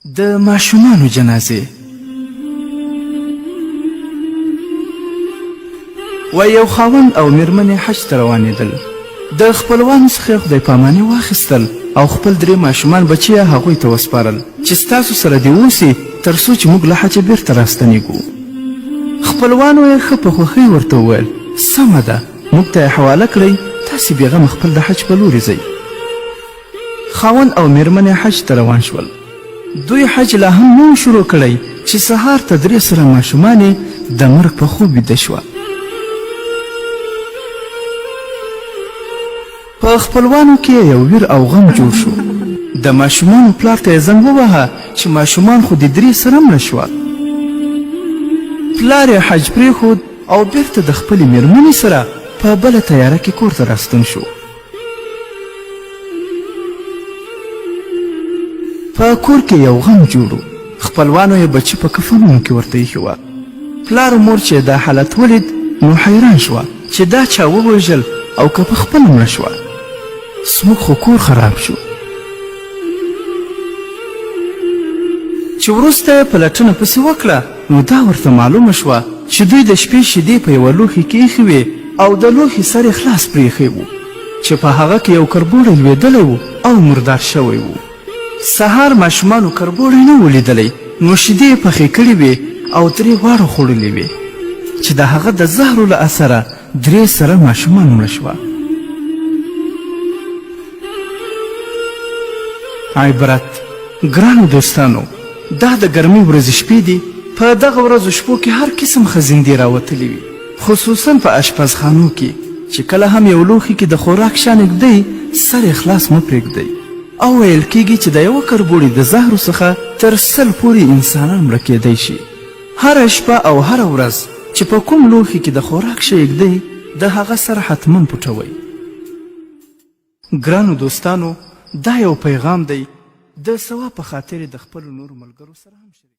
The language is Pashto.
د ماشومانو جنازې. و یو خاوند او میرمنې حج ته روانېدل. د خپلوانو څخه خدای پاماني واخیستل او خپل 3 ماشومان بچي هغوی ته وسپارل چې ستاسو سره دې اوسي تر څو چې موږ له حجه بیرته راستنېږو. خپلوانو یې ښه په خوښۍ ورته وویل سمه ده، موږ ته یې حواله کړئ، تاسې بېغمه خپل د حج په لورې ځئ. خاوند او میرمنې حج ته روان شول. دوی حج لا هم نه شروع کړی چې سهار ته 3 سره ماشومان د مرګ په خوب ویده شوه. په خپلوانو کې یو ویر او غم جوړ شو. د ماشومانو پلار ته یې زنګ ووهه چې ماشومان خو د 3 سره مړه شوه. پلار یې حج پرېښود او بیرته د خپلې میرمنې سره په بله تیاره کې کور ته راستون شو. په کور کې یو غم جوړ و. خپلوانو یې بچي په کفنونو کې ورته ایښې وه. پلار مور چې دا حالت ولید نو حیران شوه چې دا چا ووژل او که په خپله مړه شوه. زموږ خو کور خراب شو. چې وروسته یې پلټنه پسې وکړه نو دا ورته معلومه شوه چې دوی د شپې شیدې په یوه لوښي کې ایښې وې او د لوښي سر یې خلاص پرېښی و چې په هغه کې یو کربوړی لوېدلی و او مردار شوی و. سهار ماشومانو کربوړی نه و لیدلی نو شیدې یې پخې کړې وې او 3 واړه خوړلې وې چې د هغه د زهرو له اثره 3 سره ماشومان مړه شوه. عبرت. ګرانو دوستانو، دا د ګرمۍ ورځې شپې دي. په دغه ورځو شپو کې هر قسم خزندې راوتلې وي، خصوصا په اشپزخانو کې چې کله هم یو لوښي کې د خوراک شیان ږدئ سر یې خلاص مه پرېږدئ. او ویل کېږي چې د یوه کربوړي د زهرو څخه تر 100 پورې انسانان مړه کېدی شي. هره شپه او هره ورځ چې په کوم لوښي کې د خوراک شی ږدئ د هغه سر حتما پټوئ. ګرانو دوستانو، دا یو پیغام دی د ثواب په خاطر د خپلو نورو ملګرو سره هم شریک